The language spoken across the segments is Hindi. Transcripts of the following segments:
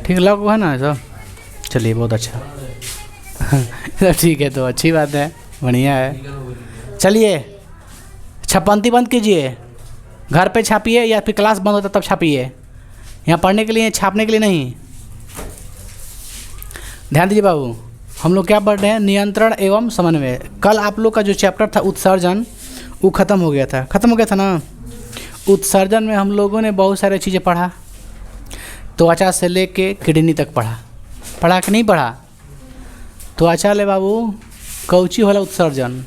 ठीक लॉक हुआ ना सब? चलिए बहुत अच्छा। तो ठीक है, तो अच्छी बात है, बढ़िया है। चलिए छपंती बंद कीजिए, घर पे छापिए या फिर क्लास बंद होता तब छापिए, यहाँ पढ़ने के लिए छापने के लिए नहीं। ध्यान दीजिए बाबू, हम लोग क्या पढ़ रहे हैं? नियंत्रण एवं समन्वय। कल आप लोग का जो चैप्टर था उत्सर्जन, वो ख़त्म हो गया था ना। उत्सर्जन में हम लोगों ने बहुत सारी चीज़ें पढ़ा, त्वचा से लेके किडनी तक पढ़ा कि नहीं पढ़ा? त्वचा ले बाबू, कौची होला उत्सर्जन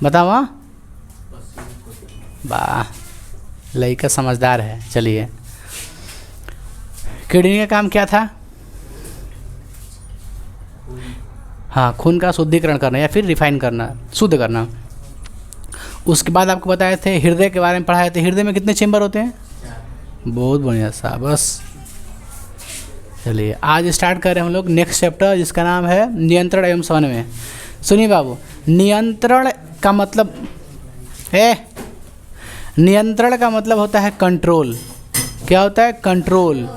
बताओ। वाह, लड़का समझदार है। चलिए, किडनी का काम क्या था? हाँ, खून का शुद्धिकरण करना या फिर रिफाइन करना, शुद्ध करना। उसके बाद आपको बताए थे हृदय के बारे में पढ़ाए थे। हृदय में कितने चेंबर होते हैं? बहुत बढ़िया सा, बस। चलिए आज स्टार्ट कर रहे हैं हम लोग नेक्स्ट चैप्टर, जिसका नाम है नियंत्रण एवं समन्वय। सुनिए बाबू, नियंत्रण का मतलब नियंत्रण का मतलब होता है कंट्रोल। क्या होता है? कंट्रोल।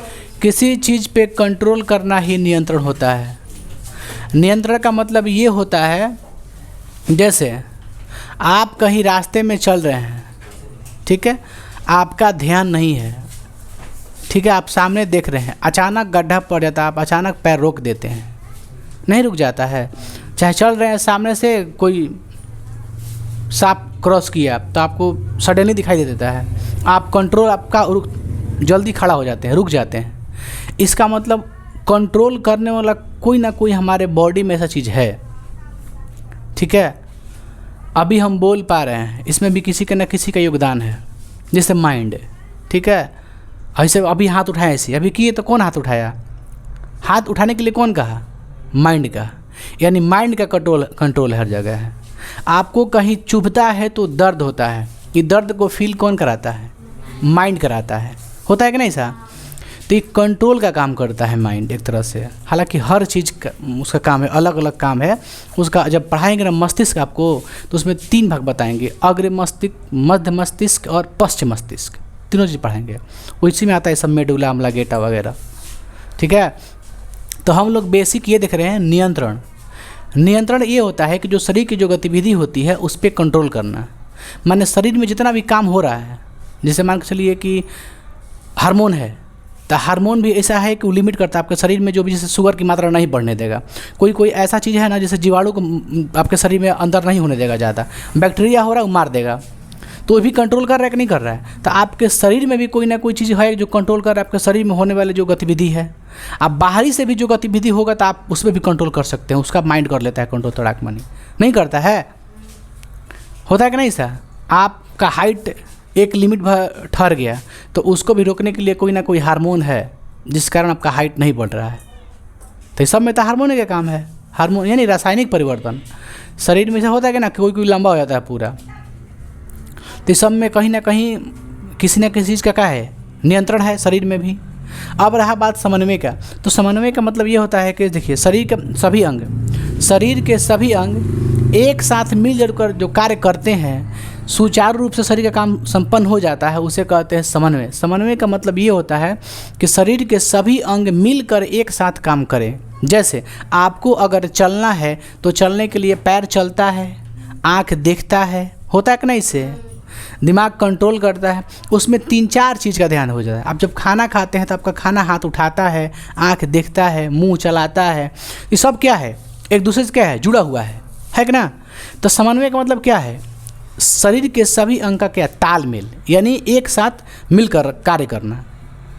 किसी चीज़ पे कंट्रोल करना ही नियंत्रण होता है। नियंत्रण का मतलब ये होता है, जैसे आप कहीं रास्ते में चल रहे हैं, ठीक है, आपका ध्यान नहीं है, ठीक है, आप सामने देख रहे हैं, अचानक गड्ढा पड़ जाता है, आप अचानक पैर रोक देते हैं, नहीं रुक जाता है। चाहे चल रहे हैं, सामने से कोई सांप क्रॉस किया तो आपको सडनली दिखाई दे देता है, आप कंट्रोल आपका जल्दी खड़ा हो जाते हैं, रुक जाते हैं। इसका मतलब कंट्रोल करने वाला कोई ना कोई हमारे बॉडी में ऐसा चीज़ है, ठीक है। अभी हम बोल पा रहे हैं, इसमें भी किसी का ना किसी का योगदान है, जैसे माइंड, ठीक है। ऐसे अभी हाथ उठाया, ऐसे अभी किए तो कौन हाथ उठाया? हाथ उठाने के लिए कौन कहा? माइंड का। यानी माइंड का कंट्रोल हर जगह है। आपको कहीं चुभता है तो दर्द होता है, ये दर्द को फील कौन कराता है? माइंड कराता है। होता है कि नहीं सा? तो ये कंट्रोल का काम करता है माइंड एक तरह से। हालांकि हर चीज़ का उसका काम है, अलग अलग काम है उसका। जब पढ़ाएंगे ना मस्तिष्क आपको, तो उसमें 3 भाग बताएंगे, अग्र मस्तिष्क, मध्य मस्तिष्क और पश्चिम मस्तिष्क, तीनों चीज़ पढ़ाएंगे। उसी में आता है सब मेडुला ऑब्लांगेटा वगैरह, ठीक है। तो हम लोग बेसिक ये देख रहे हैं नियंत्रण। नियंत्रण ये होता है कि जो शरीर की जो गतिविधि होती है उस पर कंट्रोल करना। माने शरीर में जितना भी काम हो रहा है, जैसे मान के चलिए कि हार्मोन है, तो हार्मोन भी ऐसा है कि वो लिमिट करता है आपके शरीर में, जो भी जैसे शुगर की मात्रा नहीं बढ़ने देगा। कोई ऐसा चीज़ है ना, जैसे जीवाणु को आपके शरीर में अंदर नहीं होने देगा ज़्यादा, बैक्टीरिया हो रहा है वो मार देगा, तो वो भी कंट्रोल कर रहा है कि नहीं कर रहा है? तो आपके शरीर में भी कोई ना कोई चीज़ है जो कंट्रोल कर रहा है आपके शरीर में होने वाले जो गतिविधि है। आप बाहरी से भी जो गतिविधि होगा तो आप उसमें भी कंट्रोल कर सकते हैं, उसका माइंड कर लेता है कंट्रोल, तड़ाक मनी नहीं करता है। होता है कि नहीं सर? आपका हाइट एक लिमिट पर ठहर गया तो उसको भी रोकने के लिए कोई ना कोई हार्मोन है जिस कारण आपका हाइट नहीं बढ़ रहा है। तो इस सब में तो हार्मोन का काम है। हार्मोन यानी रासायनिक परिवर्तन शरीर में से होता है कि ना, कोई लंबा हो जाता है पूरा। तो इस सब में कहीं ना कहीं किसी न किसी चीज़ का क्या है? नियंत्रण है शरीर में भी। अब रहा बात समन्वय का, तो समन्वय का मतलब ये होता है कि देखिए शरीर के सभी अंग एक साथ मिलजुल कर जो कार्य करते हैं, सुचारू रूप से शरीर का काम संपन्न हो जाता है, उसे कहते हैं समन्वय। समन्वय का मतलब ये होता है कि शरीर के सभी अंग मिलकर एक साथ काम करें। जैसे आपको अगर चलना है तो चलने के लिए पैर चलता है, आँख देखता है, होता है कि नहीं? इससे दिमाग कंट्रोल करता है, उसमें 3-4 चीज़ का ध्यान हो जाता है। आप जब खाना खाते हैं तो आपका खाना हाथ उठाता है, आँख देखता है, मुंह चलाता है, ये सब क्या है? एक दूसरे से क्या है? जुड़ा हुआ है कि ना? तो समन्वय का मतलब क्या है? शरीर के सभी अंग का क्या? तालमेल, यानी एक साथ मिलकर कार्य करना।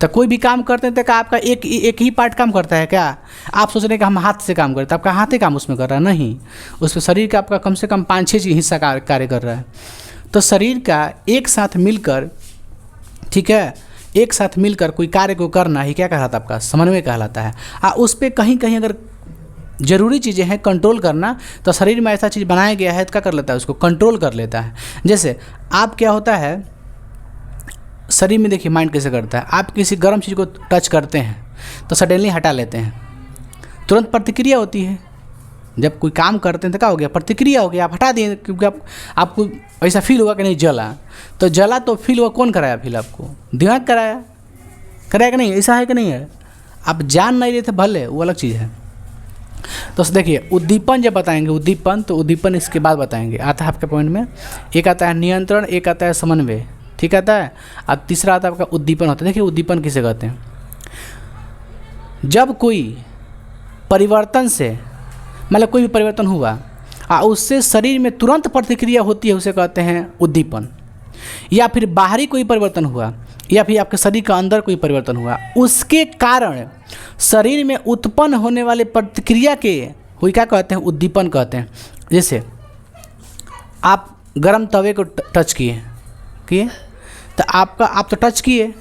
तो कोई भी काम करते हैं तो क्या आपका एक ही पार्ट काम करता है क्या? आप सोच रहे हैं कि हम हाथ से काम करते हैं, आपका हाथ ही काम उसमें कर रहा है? नहीं, उसमें शरीर का आपका कम से कम 5-6 हिस्सा कार्य कर रहा है। तो शरीर का एक साथ मिलकर, ठीक है, एक साथ मिलकर कोई कार्य को करना ही क्या कहलाता है? आपका समन्वय कहलाता है। उस पर कहीं कहीं अगर ज़रूरी चीज़ें हैं कंट्रोल करना, तो शरीर में ऐसा चीज़ बनाया गया है तो क्या कर लेता है? उसको कंट्रोल कर लेता है। जैसे आप क्या होता है शरीर में, देखिए माइंड कैसे करता है। आप किसी गर्म चीज़ को टच करते हैं तो सडनली हटा लेते हैं, तुरंत प्रतिक्रिया होती है। जब कोई काम करते हैं तो क्या हो गया? प्रतिक्रिया हो गया, आप हटा दिए, क्योंकि आपको ऐसा फील हुआ कि नहीं जला, तो जला तो फील हुआ, कौन कराया? फील आपको दिमाग कराया कि नहीं? ऐसा है कि नहीं है? आप जान नहीं रहे थे भले, वो अलग चीज़ है। तो देखिए उद्दीपन जब बताएंगे उद्दीपन, तो उद्दीपन इसके बाद बताएंगे। आता है आपके पॉइंट में, एक आता है नियंत्रण, एक आता है समन्वय, ठीक आता है, और तीसरा आता है आपका उद्दीपन होता है। देखिए उद्दीपन किसे कहते हैं, जब कोई परिवर्तन से, मतलब कोई भी परिवर्तन हुआ और उससे शरीर में तुरंत प्रतिक्रिया होती है, उसे कहते हैं उद्दीपन। या फिर बाहरी कोई परिवर्तन हुआ या फिर आपके शरीर का अंदर कोई परिवर्तन हुआ, उसके कारण शरीर में उत्पन्न होने वाले प्रतिक्रिया के हुई क्या कहते हैं, उद्दीपन कहते हैं। जैसे आप गर्म तवे को टच किए तो आप तो टच किए,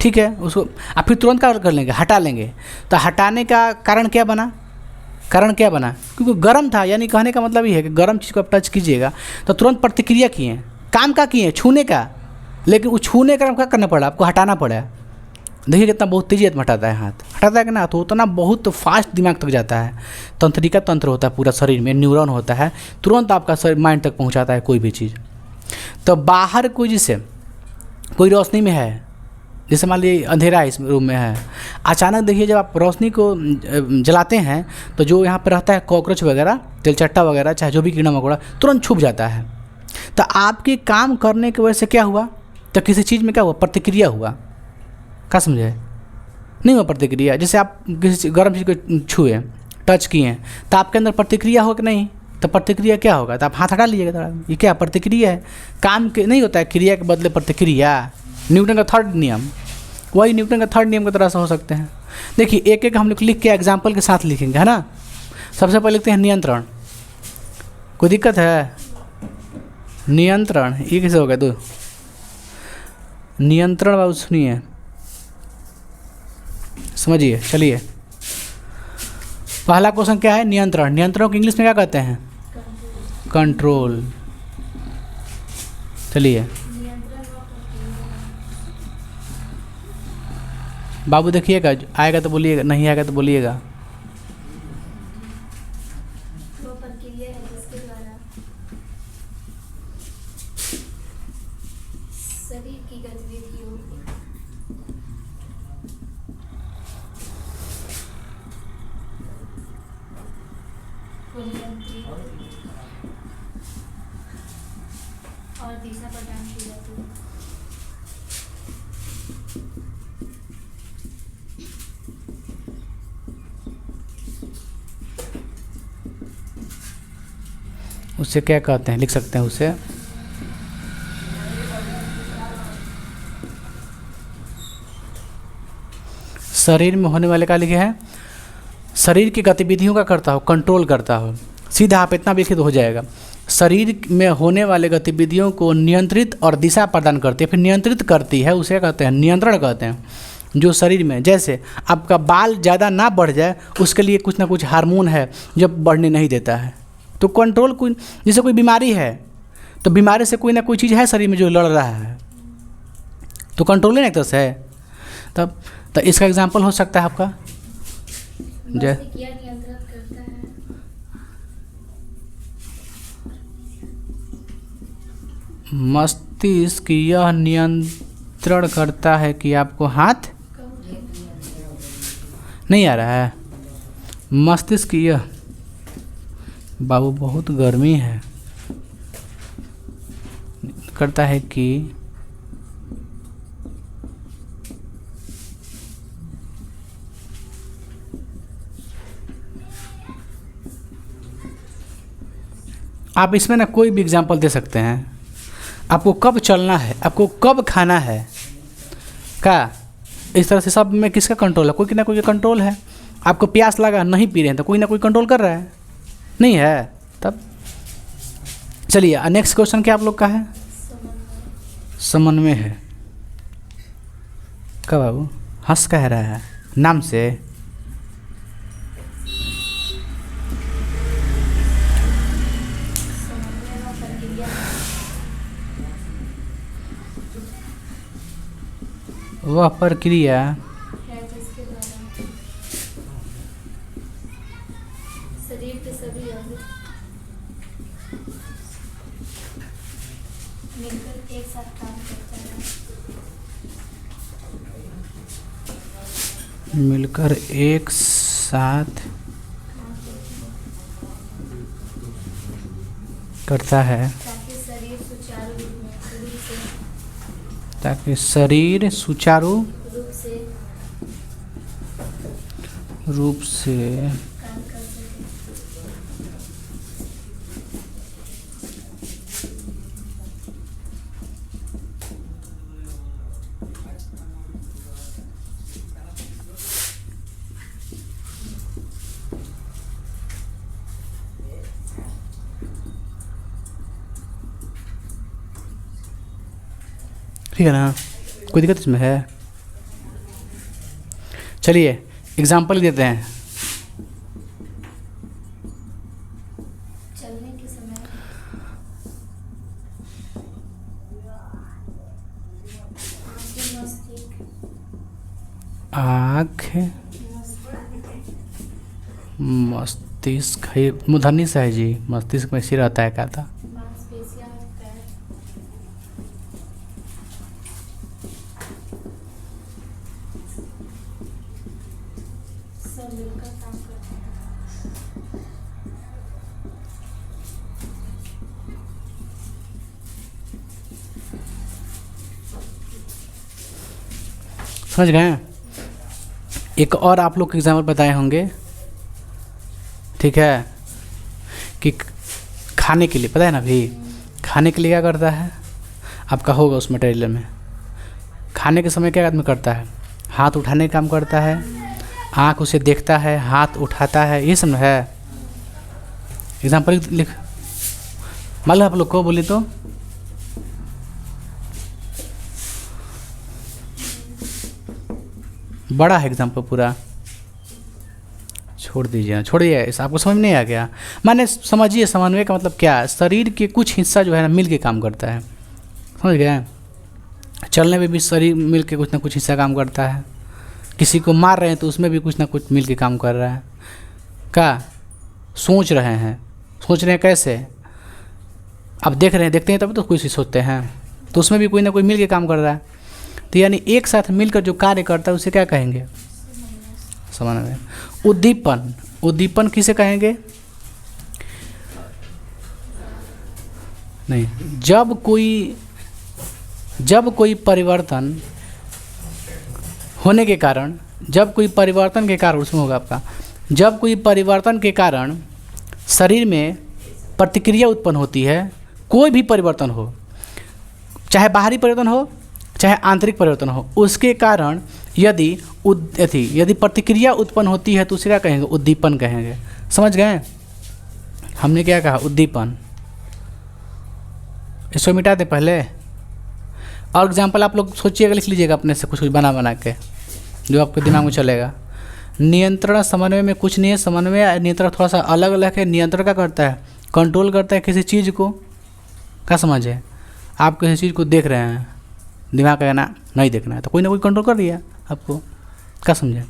ठीक है, उसको आप फिर तुरंत क्या कर लेंगे, हटा लेंगे। तो हटाने का कारण क्या बना, क्योंकि गर्म था, यानी कहने का मतलब ये है कि गर्म चीज़ को आप टच कीजिएगा तो तुरंत प्रतिक्रिया किए, काम का किए, छूने का, लेकिन वो छूने का क्या करना पड़ा, आपको हटाना पड़ा। देखिए कितना बहुत तेजी में हटाता है, हाथ हटाता है कि ना, तो उतना बहुत फास्ट दिमाग तक जाता है। तंत्रिका तंत्र होता है पूरा शरीर में, न्यूरॉन होता है, तुरंत आपका शरीर माइंड तक पहुंचाता है कोई भी चीज़। तो बाहर कोई जैसे कोई रोशनी में है, जैसे मान लीजिए अंधेरा है, इस रूम में है, अचानक देखिए जब आप रोशनी को जलाते हैं तो जो यहाँ पर रहता है कॉकरोच वगैरह, तिलचट्टा वगैरह, चाहे जो भी कीड़ा मकोड़ा, तुरंत छुप जाता है। तो आपके काम करने की वजह से क्या हुआ, तो किसी चीज़ में क्या हुआ, प्रतिक्रिया हुआ। क्या समझे, नहीं हुआ प्रतिक्रिया। जैसे आप किसी गर्म चीज़ को छुए, टच किए, तो आपके अंदर प्रतिक्रिया हो कि नहीं, तो प्रतिक्रिया क्या होगा, तो आप हाथ हटा लीजिएगा थोड़ा, ये क्या प्रतिक्रिया है, काम के नहीं होता है, क्रिया के बदले प्रतिक्रिया। न्यूटन का थर्ड नियम, वही न्यूटन का थर्ड नियम की तरह से हो सकते हैं। देखिए एक एक हम लोग लिख के एग्जाम्पल के साथ लिखेंगे, है ना। सबसे पहले लिखते हैं नियंत्रण, कोई दिक्कत है, नियंत्रण, ये कैसे हो गया, दो नियंत्रण बाबू सुनिए, समझिए। चलिए पहला क्वेश्चन क्या है, नियंत्रण। नियंत्रण को इंग्लिश में क्या कहते हैं, कंट्रोल। चलिए बाबू देखिएगा, आएगा तो बोलिएगा, नहीं आएगा तो बोलिएगा। वो प्रक्रिया है जिसके द्वारा शरीर की गतिविधियों को नियंत्रित और दिशा प्रदान की जाती है। उसे क्या कहते हैं, लिख सकते हैं उसे शरीर में होने वाले का लिखे हैं, शरीर की गतिविधियों का करता हो, कंट्रोल करता हो। सीधा आप इतना भी लिखे तो हो जाएगा। शरीर में होने वाले गतिविधियों को नियंत्रित और दिशा प्रदान करती है, फिर नियंत्रित करती है, उसे कहते हैं नियंत्रण कहते हैं। जो शरीर में, जैसे आपका बाल ज़्यादा ना बढ़ जाए, उसके लिए कुछ ना कुछ हार्मोन है जो बढ़ने नहीं देता है। तो कंट्रोल, कोई जैसे कोई बीमारी है तो बीमारी से कोई ना कोई चीज़ है शरीर में जो लड़ रहा है, तो कंट्रोल है एक तरह से। तब तो इसका एग्जांपल हो सकता है आपका क्या नियंत्रण करता है, मस्तिष्क यह नियंत्रण करता है कि आपको हाथ नहीं आ रहा है। मस्तिष्क यह, बाबू बहुत गर्मी है, करता है कि आप इसमें ना कोई भी एग्जांपल दे सकते हैं। आपको कब चलना है, आपको कब खाना है, क्या इस तरह से सब में किसका कंट्रोल है, कोई ना कोई कंट्रोल है। आपको प्यास लगा, नहीं पी रहे हैं, तो कोई ना कोई कंट्रोल कर रहा है, नहीं है। तब चलिए नेक्स्ट क्वेश्चन क्या आप लोग का है, समन्वय है। क्या बाबू हंस कह रहा है नाम से, वह प्रक्रिया है जिसके द्वारा शरीर के सभी अंग मिलकर एक साथ काम करते हैं। मिलकर एक साथ करता है ताकि शरीर सुचारू रूप से ताकि शरीर सुचारू रूप से काम कर सके। ठीक है ना, कोई दिक्कत इसमें है? चलिए एग्जाम्पल देते हैं। चलने के समय आँख मस्तिष्क है, मूर्धन्य से है जी, मस्तिष्क में सिर रहता है क्या था। मांसपेशियां पैर सब मिलकर काम करते हैं। समझ गए? एक और आप लोग एग्जाम्पल बताए होंगे, ठीक है, कि खाने के लिए पता है ना भी, खाने के लिए क्या करता है आपका होगा उस मटेरियल में। खाने के समय क्या आदमी करता है, हाथ उठाने का काम करता है, आँख उसे देखता है, हाथ उठाता है, ये सब ना है। एग्जाम्पल लिख, मान लो आप लोग को बोले तो बड़ा है एग्जाम्पल पूरा, छोड़ दीजिए ना, छोड़िए, इस आपको समझ में नहीं आ गया। माने समझिए समन्वय का मतलब क्या है, शरीर के कुछ हिस्सा जो है ना मिल के काम करता है, समझ गए? चलने में भी शरीर मिल के कुछ ना कुछ हिस्सा काम करता है, किसी को मार रहे हैं तो उसमें भी कुछ ना कुछ मिल के काम कर रहा है। क्या सोच रहे हैं, सोच रहे हैं कैसे, अब देख रहे हैं, देखते हैं तब तो कुछ सोचते हैं, तो उसमें भी कोई ना कोई मिल के काम कर रहा है। तो यानी एक साथ मिलकर जो कार्य करता है उसे क्या कहेंगे, समन्वय। उद्दीपन, उद्दीपन किसे कहेंगे? नहीं, जब कोई परिवर्तन होने के कारण, जब कोई परिवर्तन के कारण, उसमें होगा आपका, जब कोई परिवर्तन के कारण शरीर में प्रतिक्रिया उत्पन्न होती है, कोई भी परिवर्तन हो, चाहे बाहरी परिवर्तन हो चाहे आंतरिक परिवर्तन हो, उसके कारण यदि प्रतिक्रिया उत्पन्न होती है तो उसे क्या कहेंगे, उद्दीपन कहेंगे। समझ गए? हमने क्या कहा, उद्दीपन। इसको मिटा दे पहले, और एग्जाम्पल आप लोग सोचिएगा, लिख लीजिएगा अपने से कुछ बना के, जो आपके दिमाग में चलेगा। नियंत्रण समन्वय में कुछ नहीं है, समन्वय नियंत्रण थोड़ा सा अलग अलग है। नियंत्रण क्या करता है, कंट्रोल करता है किसी चीज़ को। क्या समझे, आप किसी चीज़ को देख रहे हैं, दिमाग का कहना नहीं देखना है, तो कोई ना कोई कंट्रोल कर दिया आपको। क्या समझे?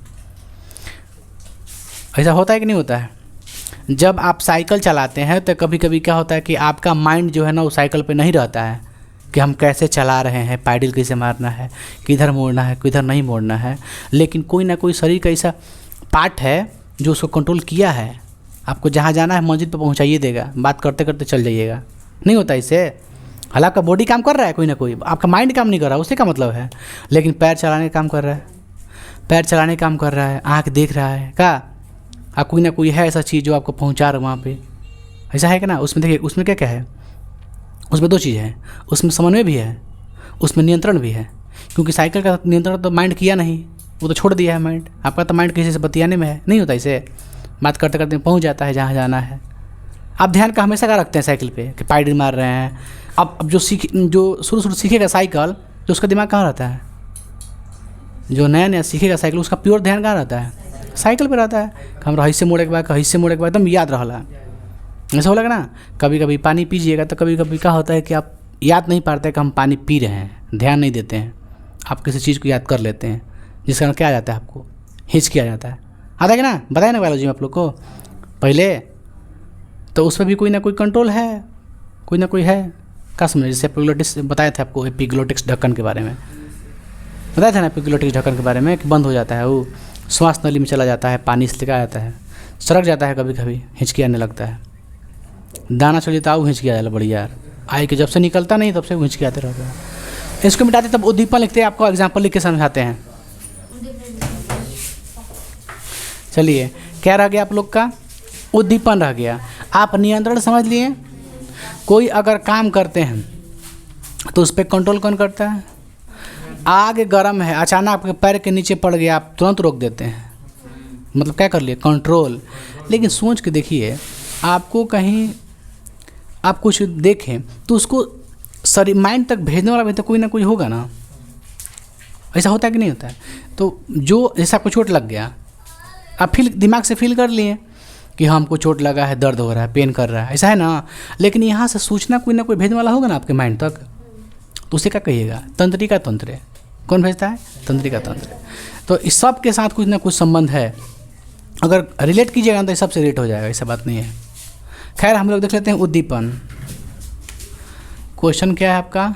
ऐसा होता है कि नहीं होता है? जब आप साइकिल चलाते हैं तो कभी कभी क्या होता है कि आपका माइंड जो है ना वो साइकिल पे नहीं रहता है कि हम कैसे चला रहे हैं, पैडल कैसे मारना है, किधर मोड़ना है, किधर नहीं मोड़ना है, लेकिन कोई ना कोई शरीर का ऐसा पार्ट है जो उसको कंट्रोल किया है, आपको जहाँ जाना है मंजिल पर पहुँचाइए देगा, बात करते करते चल जाइएगा। नहीं होता इससे? हालांकि आपका बॉडी काम कर रहा है, कोई ना कोई, आपका माइंड काम नहीं कर रहा, उससे क्या मतलब है, लेकिन पैर चलाने का काम कर रहा है, पैर चलाने का काम कर रहा है, आँख देख रहा है, क्या आप कोई ना कोई है ऐसा चीज़ जो आपको पहुँचा रहा है वहाँ पे, ऐसा है कि ना? उसमें देखिए, उसमें क्या क्या है, उसमें दो चीज़ है, उसमें समन्वय भी है, उसमें नियंत्रण भी है। क्योंकि साइकिल का नियंत्रण तो माइंड किया नहीं, वो तो छोड़ दिया है माइंड, आपका तो माइंड किसी से बतियाने में है। नहीं होता इसे, बात करते करते पहुँच जाता है जहाँ जाना है। आप ध्यान का हमेशा क्या रखते हैं साइकिल पे कि पैडल मार रहे हैं। अब जो शुरू सीखेगा साइकिल, तो उसका दिमाग कहाँ रहता है, जो नया नया सीखेगा साइकिल, उसका प्योर ध्यान कहाँ रहता है, साइकिल पे रहता है। हम हिस्से मोड़े के बाद हिस्से मोड़े के बाद एकदम याद रहा, ऐसा हो लगा ना। कभी कभी पानी पीजिएगा तो कभी कभी क्या होता है कि आप याद नहीं पाते कि हम पानी पी रहे हैं, ध्यान नहीं देते हैं, आप किसी चीज़ को याद कर लेते हैं, जिस कारण क्या आ जाता है, आपको हिचकी आ जाता है। आता है कि ना, बताया ना बायोलॉजी में आप लोग को पहले, तो उस पर भी कोई ना कोई कंट्रोल है, कोई ना कोई है। क्या समझे? जैसे एपिग्लोटिक्स बताए थे आपको, एपिग्लोटिक्स ढक्कन के बारे में बताया था ना, एपिग्लोटिक्स ढक्कन के बारे में कि बंद हो जाता है वो, श्वास नली में चला जाता है, पानी इसलिए आ जाता है, सड़क जाता है, कभी कभी हिचकी आने लगता है, दाना चल जाता है, हिचकी आ जाता है बढ़िया यार, आई के जब से निकलता नहीं तब से हिचकी आते रहता है। इसको मिटाते तब उद्दीपन लिखते हैं, आपको एग्जाम्पल लिख के समझाते हैं। चलिए क्या रह गया आप लोग का? उद्दीपन रह गया। आप नियंत्रण समझ लिए। कोई अगर काम करते हैं तो उस पर कंट्रोल कौन करता है? आग गर्म है, अचानक आपके पैर के नीचे पड़ गया, आप तुरंत रोक देते हैं, मतलब क्या कर लिए? कंट्रोल। लेकिन सोच के देखिए, आपको कहीं आप कुछ देखें तो उसको शरीर माइंड तक भेजने वाला भी तो कोई ना कोई होगा ना, ऐसा होता है कि नहीं होता है? तो जो जैसे आपको चोट लग गया, आप दिमाग से फील कर लिए कि हमको चोट लगा है, दर्द हो रहा है, पेन कर रहा है, ऐसा है ना। लेकिन यहाँ से सूचना कोई ना कोई भेजने वाला होगा ना आपके माइंड तक, तो उसे क्या कहिएगा? तंत्रिका तंत्र। कौन भेजता है? तंत्रिका तंत्र। तो इस सब के साथ कुछ ना कुछ संबंध है, अगर रिलेट कीजिएगा तो ये सबसे रिलेट हो जाएगा, ऐसा बात नहीं है। खैर हम लोग देख लेते हैं उद्दीपन। क्वेश्चन क्या है आपका?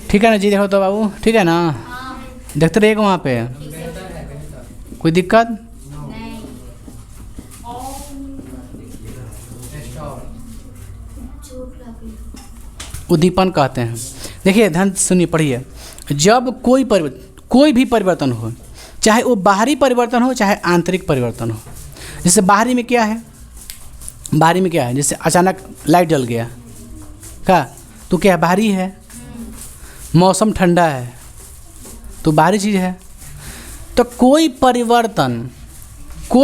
ठीक है ना जी? देखो तो बाबू, ठीक है ना? देखते रहिएगा वहाँ पे, कोई दिक्कत? उद्दीपन कहते हैं। देखिए ध्यान सुनिए, पढ़िए। जब कोई भी परिवर्तन हो, चाहे वो बाहरी परिवर्तन हो चाहे आंतरिक परिवर्तन हो। जैसे बाहरी में क्या है? बाहरी में क्या है? जैसे अचानक लाइट जल गया, क्या तो क्या बाहरी है? मौसम ठंडा है तो बाहरी चीज़ है। तो कोई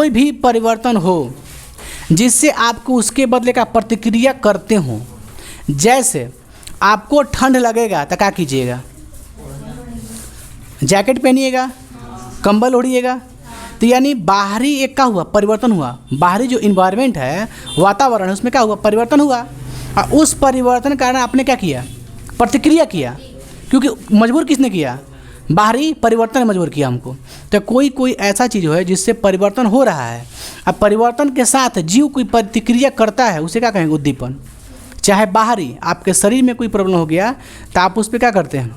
भी परिवर्तन हो जिससे आपको उसके बदले का प्रतिक्रिया करते हो। जैसे आपको ठंड लगेगा तो क्या कीजिएगा? जैकेट पहनिएगा, कंबल ओढ़िएगा। तो यानी बाहरी एक का हुआ परिवर्तन हुआ, बाहरी जो इन्वायरमेंट है, वातावरण है, उसमें क्या हुआ? परिवर्तन हुआ। और उस परिवर्तन के कारण आपने क्या किया? प्रतिक्रिया किया। क्योंकि मजबूर किसने किया? बाहरी परिवर्तन ने मजबूर किया हमको। तो कोई ऐसा चीज़ है जिससे परिवर्तन हो रहा है, अब परिवर्तन के साथ जीव कोई प्रतिक्रिया करता है, उसे क्या कहेंगे? उद्दीपन। चाहे बाहरी आपके शरीर में कोई प्रॉब्लम हो गया तो आप उस पर क्या करते हैं?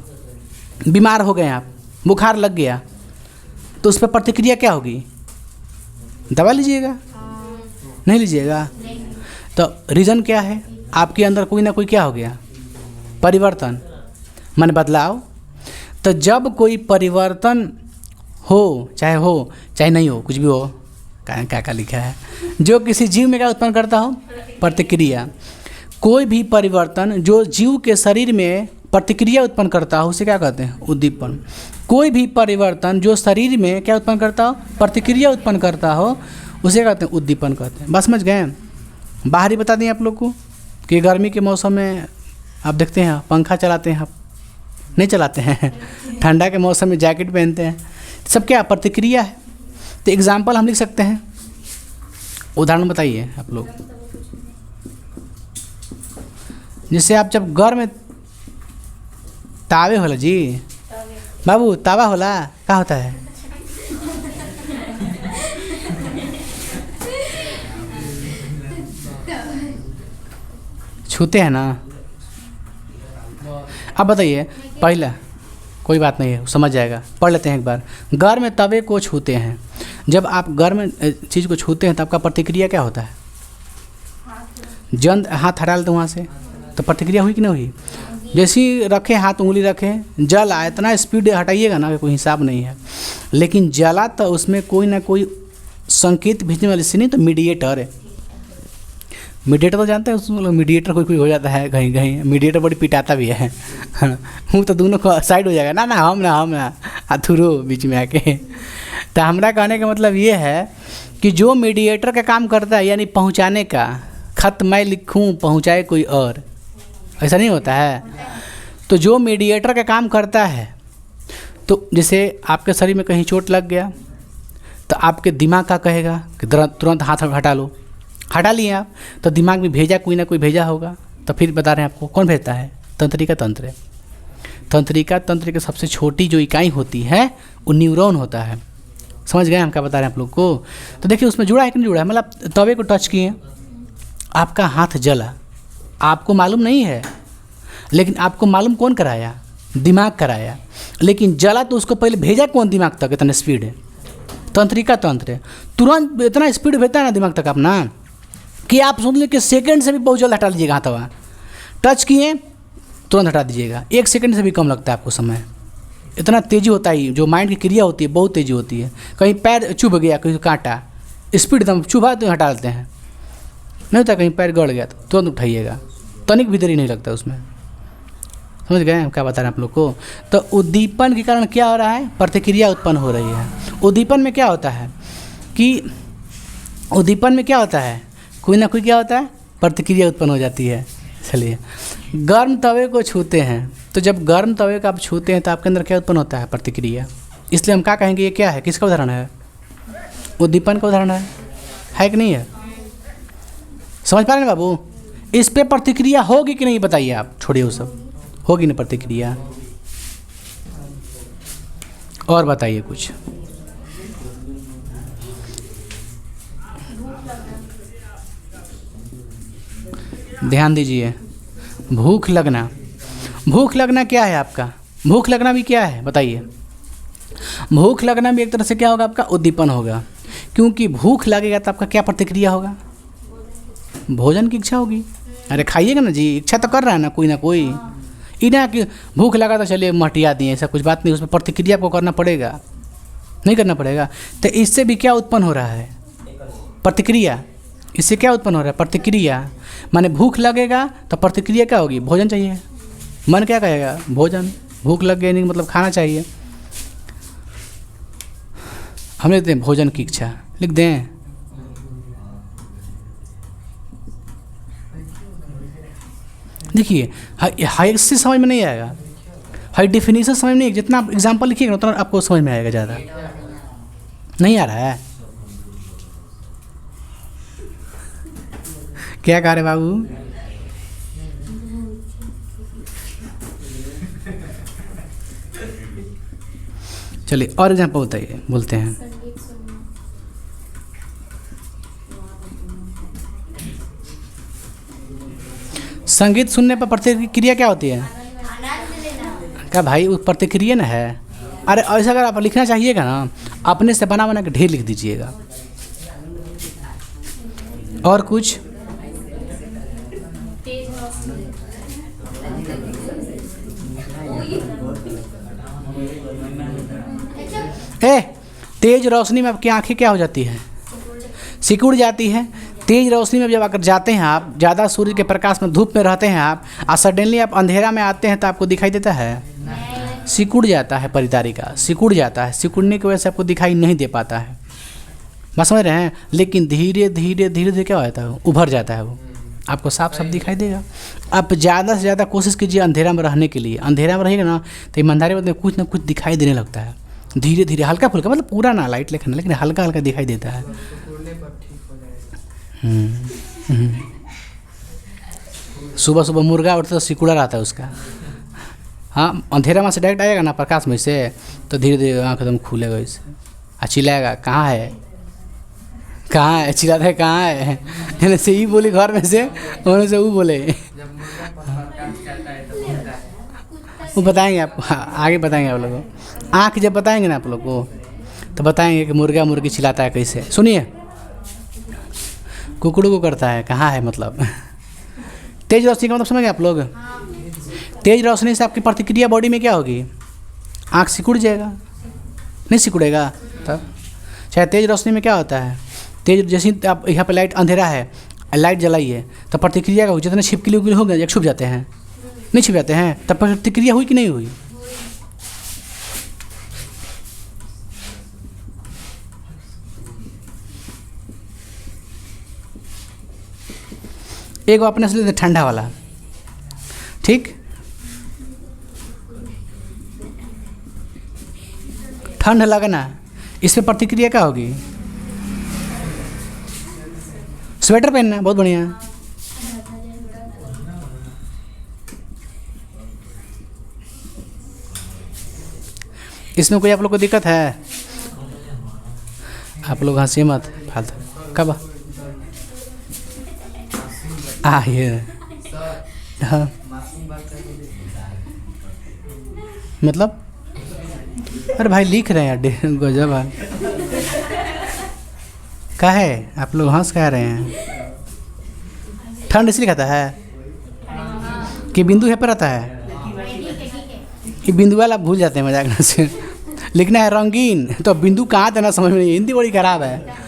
बीमार हो गए आप, बुखार लग गया, तो उस पर प्रतिक्रिया क्या होगी? दवा लीजिएगा? नहीं लीजिएगा। तो रीज़न क्या है? आपके अंदर कोई ना कोई क्या हो गया? परिवर्तन, मन बदलाव। तो जब कोई परिवर्तन हो चाहे नहीं हो, कुछ भी हो, क्या लिखा है, जो किसी जीव में क्या उत्पन्न करता हो? प्रतिक्रिया। कोई भी परिवर्तन जो जीव के शरीर में प्रतिक्रिया उत्पन्न करता हो, उसे क्या कहते हैं? उद्दीपन। कोई भी परिवर्तन जो शरीर में क्या उत्पन्न करता हो? प्रतिक्रिया उत्पन्न करता हो, उसे कहते हैं उद्दीपन कहते हैं। बस समझ गए? बाहरी बता दें आप लोग को कि गर्मी के मौसम में आप देखते हैं पंखा चलाते हैं, आप नहीं चलाते हैं। ठंडा के मौसम में जैकेट पहनते हैं, सब क्या प्रतिक्रिया है। तो एग्जाम्पल हम लिख सकते हैं, उदाहरण बताइए आप लोग। जैसे आप जब गर्म तावे होला जी बाबू, तावा होला, क्या होता है? छूते हैं ना। अब बताइए, पहला कोई बात नहीं है, समझ जाएगा, पढ़ लेते हैं एक बार। गर्म तवे को छूते हैं। जब आप गर्म चीज़ को छूते हैं तो आपका प्रतिक्रिया क्या होता है? हाथ हटा लेते वहाँ से, तो प्रतिक्रिया हुई कि नहीं हुई? जैसे ही रखें हाथ, उंगली रखें, जल आए, इतना स्पीड हटाइएगा ना कि कोई हिसाब नहीं है। लेकिन जला तो उसमें कोई ना कोई संकेत भेजने वाली सी नहीं, तो मीडिएटर है। मीडिएटर तो जानते हैं, उसमें मीडिएटर कोई हो जाता है कहीं मीडिएटर बड़ी पिटाता भी है। वो तो दोनों को साइड हो जाएगा ना, हम ना अथुरो बीच में आके। तो हमारा कहने का मतलब ये है कि जो मीडिएटर का काम करता है, यानी पहुंचाने का, खत मैं लिखूं पहुंचाए कोई और, ऐसा नहीं होता है। तो जो मीडिएटर का काम करता है, तो जैसे आपके शरीर में कहीं चोट लग गया तो आपके दिमाग का कहेगा कि तुरंत हाथ हटा लो, हटा लिए आप, तो दिमाग में भेजा कोई ना कोई भेजा होगा। तो फिर बता रहे हैं आपको कौन भेजता है? तंत्रिका तंत्र। तंत्रिका तंत्र की सबसे छोटी जो इकाई होती है वो न्यूरॉन होता है। समझ गए हम क्या बता रहे हैं आप लोग को? तो देखिए उसमें जुड़ा है कि नहीं जुड़ा है, मतलब तवे को टच किए, आपका हाथ जला, आपको मालूम नहीं है, लेकिन आपको मालूम कौन कराया? दिमाग कराया। लेकिन जला तो उसको पहले भेजा कौन दिमाग तक? इतना स्पीड है, तंत्रिका तंत्र। तुरंत इतना स्पीड भेजता है ना दिमाग तक अपना कि आप समझ लीजिए कि सेकंड से भी बहुत जल्द हटा लीजिएगा हाथवा। टच किए तुरंत हटा दीजिएगा, 1 सेकंड से भी कम लगता है आपको समय। इतना तेज़ी होता है, जो माइंड की क्रिया होती है बहुत तेज़ी होती है। कहीं पैर चुभ गया, कहीं काटा, स्पीड एकदम चुभा तो हटा लेते हैं, नहीं होता कहीं पैर गड़ गया तो तुरंत उठाइएगा, तनिक भी देरी नहीं लगता उसमें। समझ गए हम क्या बता रहे हैं आप लोग को? तो उद्दीपन के कारण क्या हो रहा है? प्रतिक्रिया उत्पन्न हो रही है। उद्दीपन में क्या होता है कि उद्दीपन में क्या होता है? कोई ना कोई क्या होता है? प्रतिक्रिया उत्पन्न हो जाती है। चलिए, गर्म तवे को छूते हैं, तो जब गर्म तवे को आप छूते हैं तो आपके अंदर क्या उत्पन्न होता है? प्रतिक्रिया। इसलिए हम क्या कहेंगे ये क्या है? किसका उदाहरण है? उद्दीपन का उदाहरण है कि नहीं है? समझ पा रहे हैं बाबू? इस पे प्रतिक्रिया होगी कि नहीं बताइए आप, छोड़िए वो सब, होगी ना प्रतिक्रिया? और बताइए कुछ। ध्यान दीजिए, भूख लगना। भूख लगना क्या है आपका? भूख लगना भी क्या है बताइए? भूख लगना भी एक तरह से क्या होगा? आपका उद्दीपन होगा, क्योंकि भूख लगेगा तो आपका क्या प्रतिक्रिया होगा? भोजन की इच्छा होगी। अरे खाइएगा ना जी, इच्छा तो कर रहा है ना कोई ना कोई। इना कि भूख लगा तो चलिए मटिया दिए, ऐसा कुछ बात नहीं, उसमें प्रतिक्रिया आपको करना पड़ेगा, नहीं करना पड़ेगा? तो इससे भी क्या उत्पन्न हो रहा है? प्रतिक्रिया। इससे क्या उत्पन्न हो रहा है? प्रतिक्रिया। माने भूख लगेगा तो प्रतिक्रिया क्या होगी? भोजन चाहिए। मन क्या कहेगा? भोजन। भूख लग गई नहीं मतलब खाना चाहिए। हम लिखते हैं भोजन की इच्छा, लिख दें। देखिए हाई से समझ में नहीं आएगा, हाई डेफिनेशन समझ में नहीं, जितना आप एग्जाम्पल लिखिएगा उतना आपको समझ में आएगा। ज़्यादा नहीं आ रहा है? क्या कह रहे बाबू? चलिए और एग्जाम्पल बताइए, बोलते हैं। संगीत सुनना। संगीत सुनने पर प्रतिक्रिया क्या होती है? आनंद लेना। क्या भाई वो प्रतिक्रिया ना है? अरे ऐसा अगर आप लिखना चाहिएगा ना, अपने से बना बना के ढेर लिख दीजिएगा। और कुछ? तेज रोशनी। तेज रोशनी में आपकी आंखें क्या हो जाती हैं? सिकुड़ जाती है। तेज रोशनी में जब अगर जाते हैं आप, ज़्यादा सूर्य के प्रकाश में, धूप में रहते हैं आप, और सडनली आप अंधेरा में आते हैं तो आपको दिखाई देता है? सिकुड़ जाता है, परितारिका सिकुड़ जाता है। सिकुड़ने की वजह से आपको दिखाई नहीं दे पाता है। बस समझ रहे हैं? लेकिन धीरे धीरे धीरे धीरे क्या होता है? वो उभर जाता है, वो आपको साफ साफ दिखाई देगा। आप ज़्यादा से ज़्यादा कोशिश कीजिए अंधेरा में रहने के लिए। अंधेरा में रहिएगा ना तो ईमानदारी में कुछ ना कुछ दिखाई देने लगता है, धीरे धीरे, हल्का फुल्का, मतलब पूरा ना लाइट लेकिन हल्का हल्का दिखाई देता है। सुबह सुबह मुर्गा उठता तो सिकुड़ा रहता है उसका। हाँ, अंधेरा में से डायरेक्ट आएगा ना प्रकाश में से, तो धीरे धीरे आँख एकदम खुलेगा इससे, और चिल्लाएगा कहाँ है, कहाँ है, चिल्लाता है कहाँ है, यानी से ही बोले घर में से, उन्होंने से वो बोले। वो बताएंगे आपको, आगे बताएंगे आप लोगों को। आँख जब बताएंगे ना आप लोग को तो बताएंगे कि मुर्गा मुर्गी चिल्लाता है कैसे। सुनिए, कुकड़ू को करता है कहाँ है, मतलब तेज रोशनी का मतलब समझ गए आप लोग? तेज रोशनी से आपकी प्रतिक्रिया बॉडी में क्या होगी? आँख सिकुड़ जाएगा, नहीं सिकुड़ेगा तब? चाहे तेज रोशनी में क्या होता है? तेज जैसे आप यहाँ पे लाइट, अंधेरा है, लाइट जलाइए तो प्रतिक्रिया का हो, जितने छिपकली उकली हो गए एक छुप जाते हैं, नहीं छुप जाते हैं, तब प्रतिक्रिया हुई कि नहीं हुई? एक अपने से लेते ठंडा वाला, ठीक, ठंड लगना, इसमें प्रतिक्रिया क्या होगी? स्वेटर पहनना, बहुत बढ़िया। इसमें कोई आप लोग को दिक्कत है? आप लोग हंसिए मत फालतू। कब ये हाँ मतलब, अरे भाई लिख रहे हैं यार, गजब है। क्या है आप लोग हंस कह रहे हैं? ठंड इसलिए खाता है कि बिंदु है पर आता है? ये बिंदु वाला भूल जाते हैं मजाक से। लिखना है रंगीन, तो बिंदु कहाँ देना समझ में नहीं, हिंदी बड़ी खराब है।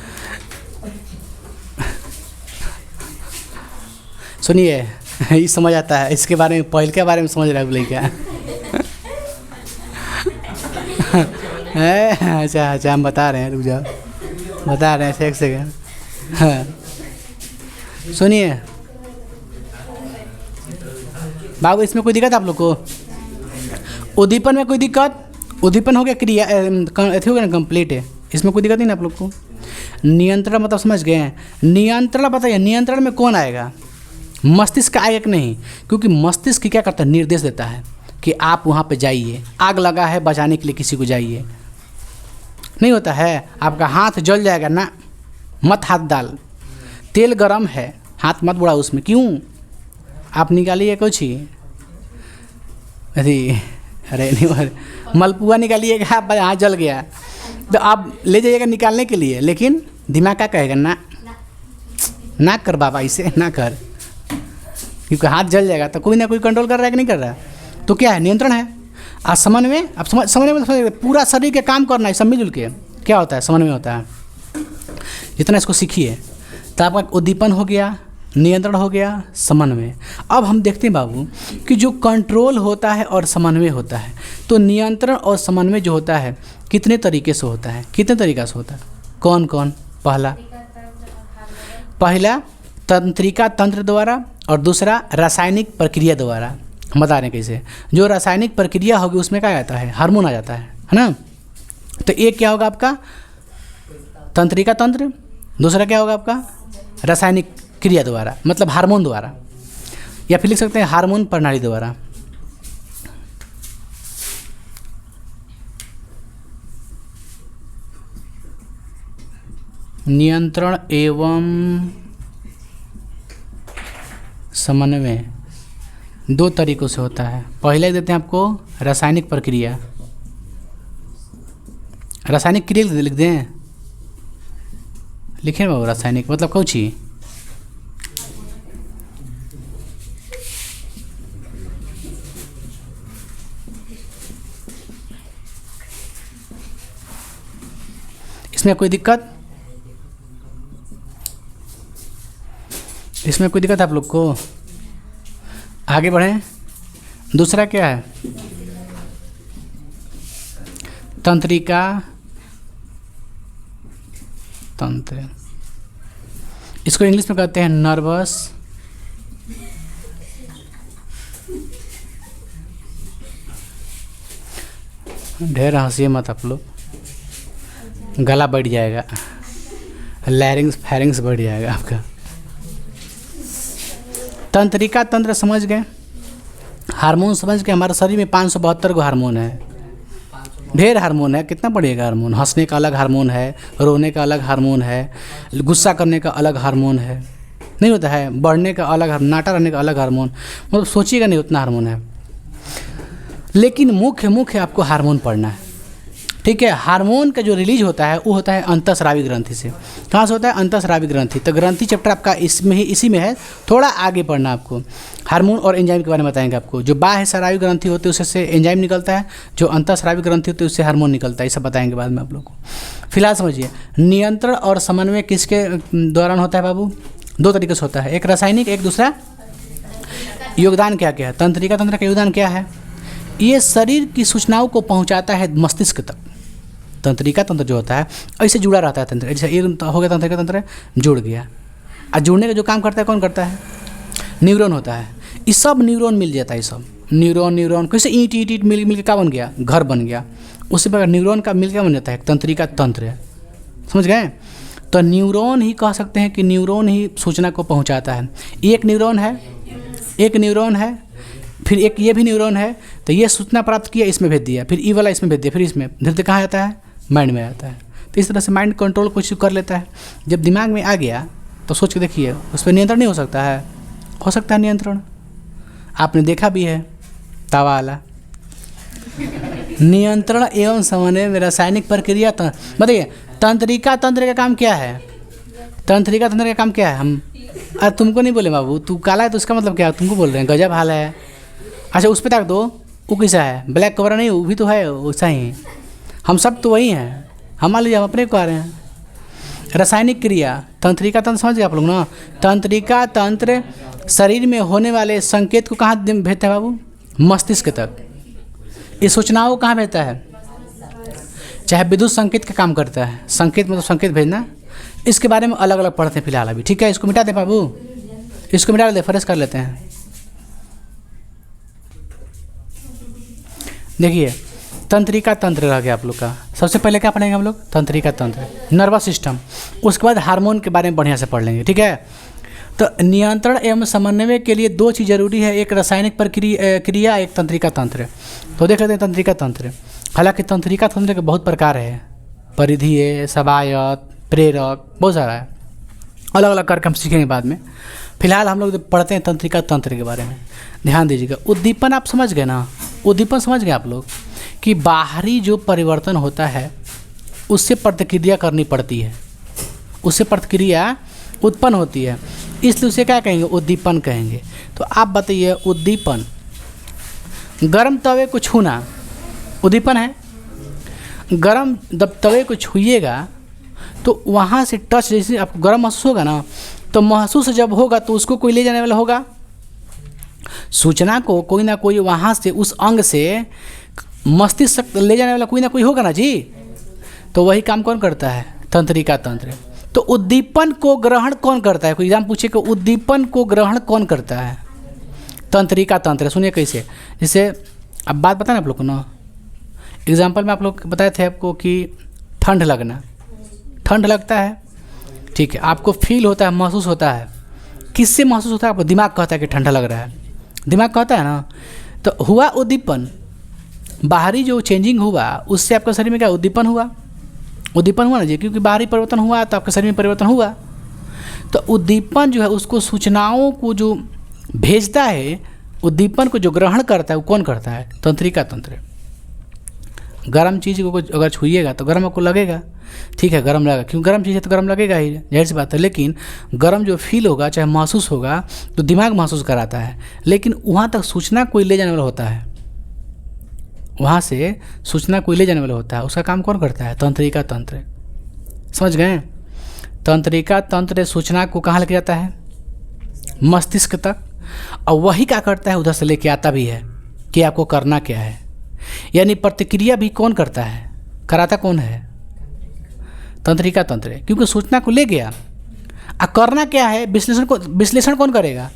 सुनिए, ये समझ आता है, इसके बारे में पहल के बारे में समझ रहा है बोले क्या? अच्छा अच्छा, हम बता रहे हैं, रुक जाओ, बता रहे हैं, एक सेकेंड। हाँ सुनिए बाबू, इसमें कोई दिक्कत आप लोग को? उद्दीपन में कोई दिक्कत? उद्दीपन हो गया, क्रिया अथी हो गया ना, कंप्लीट है, इसमें कोई दिक्कत नहीं ना आप लोग को? नियंत्रण मतलब समझ गए हैं? नियंत्रण बताइए, नियंत्रण में कौन आएगा? मस्तिष्क आएगा कि नहीं? क्योंकि मस्तिष्क क्या करता है, निर्देश देता है कि आप वहाँ पे जाइए, आग लगा है बचाने के लिए किसी को जाइए। नहीं होता है? आपका हाथ जल जाएगा ना, मत हाथ डाल, तेल गरम है, हाथ मत बुढ़ा उसमें, क्यों? आप निकालिए कुछ ही, अरे नहीं, मलपुआ निकालिएगा, आप हाथ जल गया तो आप ले जाइएगा निकालने के लिए, लेकिन दिमाग क्या कहेगा? ना कर बाबा, इसे ना कर, क्योंकि हाथ जल जाएगा। तो कोई ना कोई कंट्रोल कर रहा है कि नहीं कर रहा है? तो क्या है? नियंत्रण है। आज समन्वय, आप समन्वय में पूरा शरीर के काम करना है, सब मिलजुल के क्या होता है? समन्वय होता है। जितना इसको सीखिए तो आपका उद्दीपन हो गया, नियंत्रण हो गया, समन्वय। अब हम देखते हैं बाबू कि जो कंट्रोल होता है और समन्वय होता है, तो नियंत्रण और समन्वय जो होता है कितने तरीके से होता है? कितने तरीक़ा से होता है? कौन कौन? पहला तंत्रिका तंत्र द्वारा और दूसरा रासायनिक प्रक्रिया द्वारा। हम बता रहे हैं कैसे। जो रासायनिक प्रक्रिया होगी उसमें क्या आता है? हार्मोन आ जाता है ना। तो एक क्या होगा आपका? तंत्रिका तंत्र, दूसरा क्या होगा आपका? रासायनिक क्रिया द्वारा, मतलब हार्मोन द्वारा, या फिर लिख सकते हैं हार्मोन प्रणाली द्वारा। नियंत्रण एवं समन्वय दो तरीक़ों से होता है। पहले देते हैं आपको रासायनिक प्रक्रिया, रासायनिक क्रिया लिख दें, लिखे बाबू रासायनिक मतलब कौन सी? इसमें कोई दिक्कत? इसमें कोई दिक्कत आप लोग को? आगे बढ़ें। दूसरा क्या है? तंत्रिका तंत्र, इसको इंग्लिश में कहते हैं नर्वस ढेर हंसिए मत आप लोग, गला बैठ जाएगा, लैरिंग्स फैरिंग्स बढ़ जाएगा आपका। तंत्रिका तंत्र समझ गए, हार्मोन समझ गए। हमारे शरीर में 572 गो हार्मोन है, ढेर हार्मोन है, कितना बढ़ेगा हार्मोन। हंसने का अलग हार्मोन है, रोने का अलग हार्मोन है, गुस्सा करने का अलग हार्मोन है, नहीं होता है, बढ़ने का अलग, नाटा रहने का अलग हार्मोन, मतलब सोचिएगा नहीं उतना हार्मोन है। लेकिन मुख्य आपको हार्मोन पढ़ना है, ठीक है। हार्मोन का जो रिलीज होता है वो होता है अंतःस्रावी ग्रंथि से। कहाँ से होता है? अंतःस्रावी ग्रंथि। तो ग्रंथि चैप्टर आपका इसमें ही, इसी में है, थोड़ा आगे पढ़ना आपको। हार्मोन और एंजाइम के बारे में बताएंगे आपको। जो बाह्य स्रावी ग्रंथि होती है उससे एंजाइम निकलता है, जो अंतःस्रावी ग्रंथि होती है उससे हार्मोन निकलता है, ये सब बताएंगे बाद में आप लोग को। फिलहाल समझिए, नियंत्रण और समन्वय किसके दौरान होता है बाबू? दो तरीके से होता है, एक रासायनिक, एक दूसरा। योगदान क्या क्या है? तंत्रिका तंत्र का योगदान क्या है? ये शरीर की सूचनाओं को पहुँचाता है मस्तिष्क तक। तंत्रिका तंत्र जो होता है ऐसे जुड़ा रहता है तंत्र, जैसे ये हो गया तंत्रिका तंत्र, जुड़ गया। और जुड़ने का जो काम करता है कौन करता है? न्यूरॉन होता है। ये सब न्यूरॉन मिल जाता है, ये सब न्यूरॉन कैसे ईंट मिल के क्या बन गया? घर बन गया। उसी प्रकार न्यूरॉन का मिल क्या बन जाता है, तंत्रिका तंत्र। समझ गए? तो न्यूरॉन ही कह सकते हैं कि न्यूरॉन ही सूचना को पहुंचाता है। एक न्यूरॉन है, फिर एक ये भी न्यूरॉन है, तो ये सूचना प्राप्त किया, इसमें भेज दिया, फिर ई वाला इसमें भेज दिया, फिर इसमें धीरे कहाँ आता है, माइंड में आता है। तो इस तरह से माइंड कंट्रोल कुछ कर लेता है। जब दिमाग में आ गया तो सोच के देखिए, उस पर नियंत्रण नहीं हो सकता है? हो सकता है नियंत्रण। आपने देखा भी है तावा वाला नियंत्रण एवं समन्वय में रासायनिक प्रक्रिया। बताइए तंत्रिका तंत्र का काम क्या है? तंत्रिका तंत्र का काम क्या है? हम अरे तुमको नहीं बोले बाबू, तू काला है तो उसका मतलब क्या है? तुमको बोल रहे हैं गजब हाल है। अच्छा उस पर ताक दो, वो कैसा है? ब्लैक कवर नहीं, वो भी तो है वैसा ही। हम सब तो वही हैं। हम मान लीजिए हम अपने को आ रहे हैं। रासायनिक क्रिया, तंत्रिका तंत्र समझ गए आप लोग ना? तंत्रिका तंत्र शरीर में होने वाले संकेत को कहाँ भेजता है बाबू? मस्तिष्क तक। ये सूचनाओं को कहाँ भेजता है? चाहे विद्युत संकेत का काम करता है। संकेत मतलब संकेत भेजना। इसके बारे में अलग अलग पढ़ते हैं फिलहाल अभी, ठीक है? इसको मिटा दे बाबू, इसको मिटा दे, फ्रेश कर लेते हैं। देखिए तंत्रिका तंत्र रह गया आप लोग का। सबसे पहले क्या पढ़ेंगे हम लोग? तंत्रिका तंत्र, नर्वस सिस्टम। उसके बाद हार्मोन के बारे में बढ़िया से पढ़ लेंगे, ठीक है? तो नियंत्रण एवं समन्वय के लिए दो चीज़ जरूरी है, एक रासायनिक क्रिया, एक तंत्रिका तंत्र। तो देख लेते हैं तंत्रिका तंत्र। हालांकि तंत्रिका तंत्र के बहुत प्रकार है, परिधीय, सवायत, प्रेरक, बहुत सारा है, अलग अलग करके हम सीखेंगे बाद में। फिलहाल हम लोग पढ़ते हैं तंत्रिका तंत्र के बारे में। ध्यान दीजिएगा। उद्दीपन आप समझ गए ना? उद्दीपन समझ गए आप लोग कि बाहरी जो परिवर्तन होता है उससे प्रतिक्रिया करनी पड़ती है, उससे प्रतिक्रिया उत्पन्न होती है, इसलिए उसे क्या कहेंगे? उद्दीपन कहेंगे। तो आप बताइए उद्दीपन, गर्म तवे को छूना उद्दीपन है। गर्म जब तवे को छूइएगा तो वहाँ से टच, जैसे आपको गर्म महसूस होगा ना, तो महसूस जब होगा तो उसको कोई ले जाने वाला होगा, सूचना को कोई ना कोई वहाँ से, उस अंग से मस्तिष्क तक ले जाने वाला कोई ना कोई होगा ना जी। तो वही काम कौन करता है? तंत्रिका तंत्र। तो उद्दीपन को ग्रहण कौन करता है? कोई एग्जाम पूछे कि उद्दीपन को ग्रहण कौन करता है? तंत्रिका तंत्र। सुनिए कैसे, जैसे अब बात बताना आप लोग को ना, एग्जाम्पल में आप लोग बताए थे आपको कि ठंड लगना, ठंड लगता है, ठीक है, आपको फील होता है, महसूस होता है। किससे महसूस होता है? आपको दिमाग कहता है कि ठंडा लग रहा है, दिमाग कहता है ना। तो हुआ उद्दीपन, बाहरी जो चेंजिंग हुआ उससे आपका शरीर में क्या उद्दीपन हुआ? उद्दीपन हुआ ना जी, क्योंकि बाहरी परिवर्तन हुआ तो आपके शरीर में परिवर्तन हुआ। तो उद्दीपन जो है उसको, सूचनाओं को जो भेजता है, उद्दीपन को जो ग्रहण करता है वो कौन करता है? तंत्रिका तंत्र। गर्म चीज़ को अगर छूइएगा तो गर्म आपको लगेगा, ठीक है, गर्म लगेगा, क्यों? गर्म चीज़ है तो गर्म लगेगा ही, जाहिर सी बात है। लेकिन गर्म जो फील होगा, चाहे महसूस होगा, तो दिमाग महसूस कराता है, लेकिन वहाँ तक सूचना कोई ले जाने वाला होता है, वहाँ से सूचना कोई ले जाने वाला होता है, उसका काम कौन करता है? तंत्रिका तंत्र। समझ गए? तंत्रिका तंत्र सूचना को कहाँ लेके जाता है? मस्तिष्क तक, और वही क्या करता है? उधर से लेके आता भी है कि आपको करना क्या है। यानी प्रतिक्रिया भी कौन करता है? कराता कौन है? तंत्रिका तंत्र, क्योंकि सूचना को ले गया। अब करना क्या है? विश्लेषण कौन करेगा?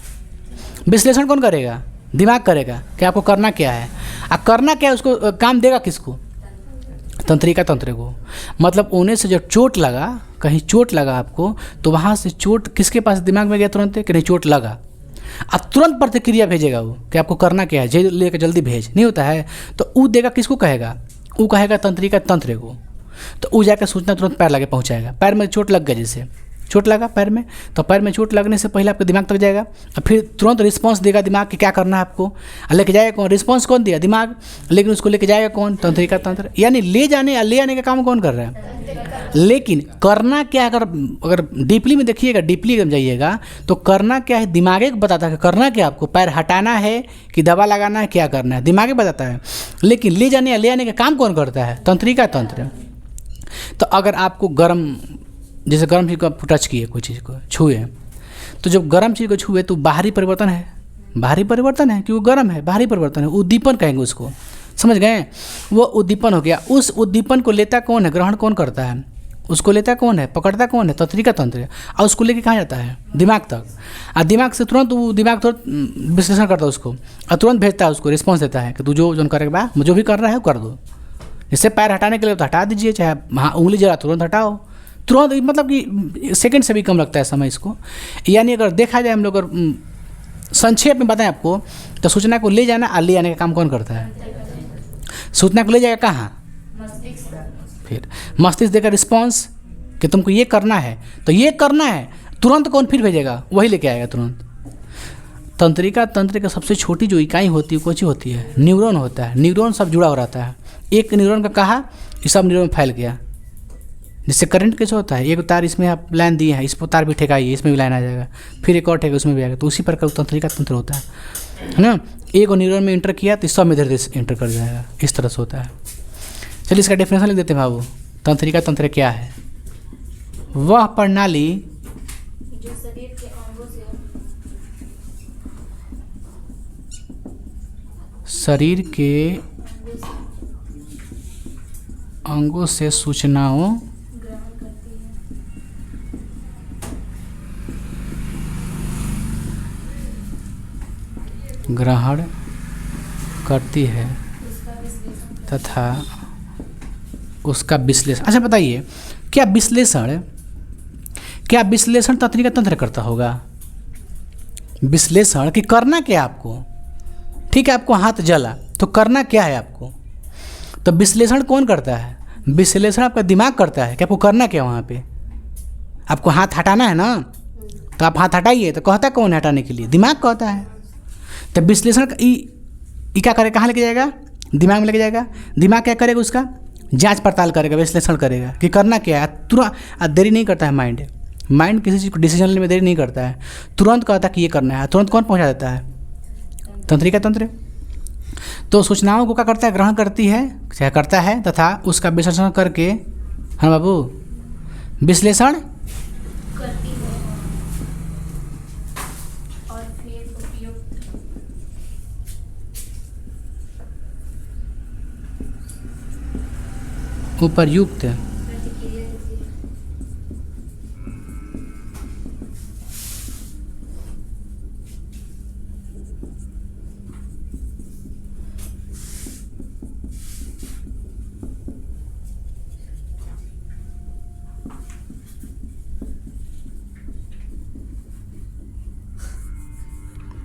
विश्लेषण कौन करेगा? दिमाग करेगा कि आपको करना क्या है। अब करना क्या है, उसको काम देगा किसको? तंत्रिका तंत्र को। मतलब ऊने से जब चोट लगा, कहीं चोट लगा आपको, तो वहाँ से चोट किसके पास दिमाग में गया तुरंत कि नहीं चोट लगा, अब तुरंत प्रतिक्रिया भेजेगा वो कि आपको करना क्या है, लेकर जल्दी भेज, नहीं होता है। तो वो देगा किसको? कहेगा, वो कहेगा तंत्रिका तंत्र को। तो वो जाकर सूचना तुरंत पैर लगे पहुँचाएगा। पैर में चोट लग गया, जैसे चोट लगा पैर में, तो पैर में चोट लगने से पहले आपके दिमाग तक जाएगा, और फिर तुरंत रिस्पांस देगा दिमाग कि क्या करना है आपको। लेके जाएगा कौन? रिस्पांस कौन दिया? दिमाग। लेकिन उसको लेके जाएगा कौन? तंत्रिका तंत्र। यानी ले जाने या ले आने का काम कौन कर रहा है? लेकिन करना क्या, अगर डीपली में देखिएगा, डीपली अगर जाइएगा तो करना क्या है, दिमागे बताता है कि करना क्या, आपको पैर हटाना है कि दवा लगाना है, क्या करना है, दिमागे बताता है। लेकिन ले जाने या ले आने का काम कौन करता है? तंत्रिका तंत्र। तो अगर आपको गर्म, जैसे गर्म चीज़ को आप टच किए, कोई चीज़ को छुए, तो जब गर्म चीज़ को छुए तो बाहरी परिवर्तन है, बाहरी परिवर्तन है, क्योंकि गर्म है, बाहरी परिवर्तन है, उद्दीपन कहेंगे उसको। समझ गए? वो उद्दीपन हो गया। उस उद्दीपन को लेता कौन है? ग्रहण कौन करता है? उसको लेता कौन है? पकड़ता कौन है? तंत्रिका तंत्र। और उसको लेके कहाँ जाता है? दिमाग तक। और दिमाग से तुरंत वो दिमाग तुरंत विश्लेषण करता है उसको, और तुरंत भेजता है उसको, रिस्पॉन्स देता है कि तू जो करेगा, जो भी कर रहा है वो कर दो, जैसे पैर हटाने के लिए तो हटा दीजिए, चाहे हाँ उंगली जरा तुरंत हटाओ, तुरंत, मतलब कि सेकंड से भी कम लगता है समय इसको। यानी अगर देखा जाए हम लोग अगर संक्षेप में बताएं आपको, तो सूचना को ले जाना और ले आने का काम कौन करता है? सूचना को ले जाएगा कहाँ? फिर मस्तिष्क देगा रिस्पॉन्स कि तुमको ये करना है, तो ये करना है, तुरंत कौन फिर भेजेगा? वही लेके आएगा तुरंत। तंत्रिका तंत्र का सबसे छोटी जो इकाई होती है कौन सी होती है? न्यूरॉन होता है। न्यूरॉन सब जुड़ा हो रहता है, एक न्यूरॉन का कहा ये सब न्यूरॉन फैल गया। जिससे करंट कैसे होता है? एक तार इसमें आप लाइन दिए हैं, इस पर तार भी ठेकाइए, इसमें भी लाइन आ जाएगा, फिर एक और ठेका उसमें भी आएगा। तो उसी प्रकार तंत्रिका तंत्र होता है ना। एक न्यूरॉन में इंटर किया तो सब में धीरे धीरे इंटर कर जाएगा, इस तरह से होता है। चलिए इसका डेफिनेशन लिख देते हैं बाबू। तंत्रिका तंत्र क्या है? वह प्रणाली जो शरीर के अंगों से शरीर के अंगों से सूचनाओं ग्रहण करती है, ग्रहण करती है उसका विश्लेषण तथा उसका विश्लेषण। अच्छा बताइए, क्या विश्लेषण तंत्रिका तंत्र करता होगा? विश्लेषण कि करना क्या है आपको? ठीक है, आपको हाथ जला तो करना क्या है आपको? तो विश्लेषण कौन करता है? विश्लेषण आपका दिमाग करता है कि आपको करना क्या वहाँ पे। आपको हाथ हटाना है ना, तो आप हाथ हटाइए, तो कहता कौन है हटाने के लिए? दिमाग कहता है। तो विश्लेषण क्या करेगा? कहाँ लेके जाएगा? दिमाग में लेके जाएगा। दिमाग क्या करेगा? उसका जांच पड़ताल करेगा, विश्लेषण करेगा कि करना क्या है। तुरंत देरी नहीं करता है माइंड किसी चीज़ को डिसीजन लेने में देरी नहीं करता है, तुरंत कहता है कि ये करना है, तुरंत कौन पहुंचा देता है? तंत्रिका तंत्र। तो सूचनाओं को क्या करता है? ग्रहण करती है, क्या करता है, तथा उसका विश्लेषण करके, हाँ बाबू, विश्लेषण करती है और फिर उपर्युक्त प्रतिक्रिया देती है।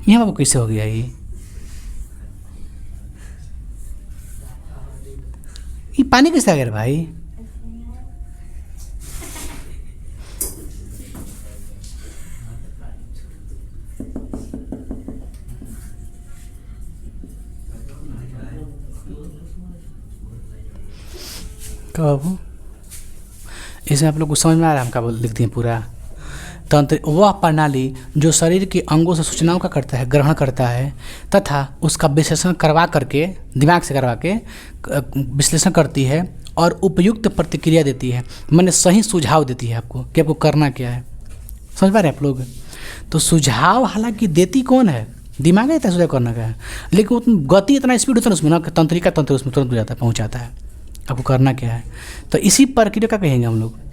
यहाँ बाबू कैसे हो गया ये पानी कैसे आ गया रे भाई? बाबू इसे आप लोग को समझ में आ रहा है? हम क्या बोल लिखते हैं पूरा। तंत्र वह प्रणाली जो शरीर के अंगों से सूचनाओं का करता है, ग्रहण करता है तथा उसका विश्लेषण करवा करके, दिमाग से करवा के विश्लेषण करती है और उपयुक्त प्रतिक्रिया देती है, मैंने सही सुझाव देती है आपको कि आपको करना क्या है। समझ पा रहे हैं आप लोग? तो सुझाव हालांकि देती कौन है? दिमाग है, सुझाव करना क्या है, लेकिन गति इतना स्पीड होता है उसमें ना, तंत्रिका तंत्र उसमें तुरंत हो जाता है, पहुँचाता है आपको करना क्या है। तो इसी प्रक्रिया का कहेंगे हम लोग,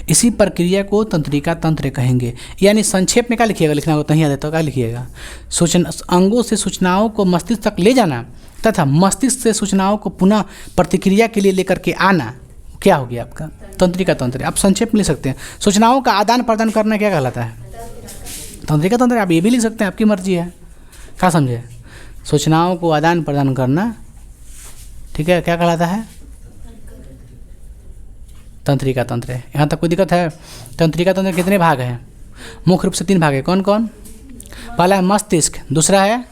इसी प्रक्रिया को तंत्रिका तंत्र कहेंगे। यानी संक्षेप में क्या लिखिएगा? लिखना होगा तो नहीं याद है तो क्या लिखिएगा? सूचना अंगों से सूचनाओं को मस्तिष्क तक ले जाना तथा मस्तिष्क से सूचनाओं को पुनः प्रतिक्रिया के लिए लेकर के आना, क्या हो गया आपका? तंत्रिका तंत्र। आप संक्षेप में लिख सकते हैं। सूचनाओं का आदान प्रदान करना क्या कहलाता है? तंत्रिका तंत्र। आप ये भी लिख सकते हैं, आपकी मर्जी है, क्या समझे? सूचनाओं को आदान प्रदान करना, ठीक है, क्या कहलाता है? तंत्रिका तंत्र। यहाँ तक कोई दिक्कत है? तंत्रिका तंत्र कितने भाग हैं? मुख्य रूप से 3 भाग है। कौन कौन? पहला है मस्तिष्क, दूसरा है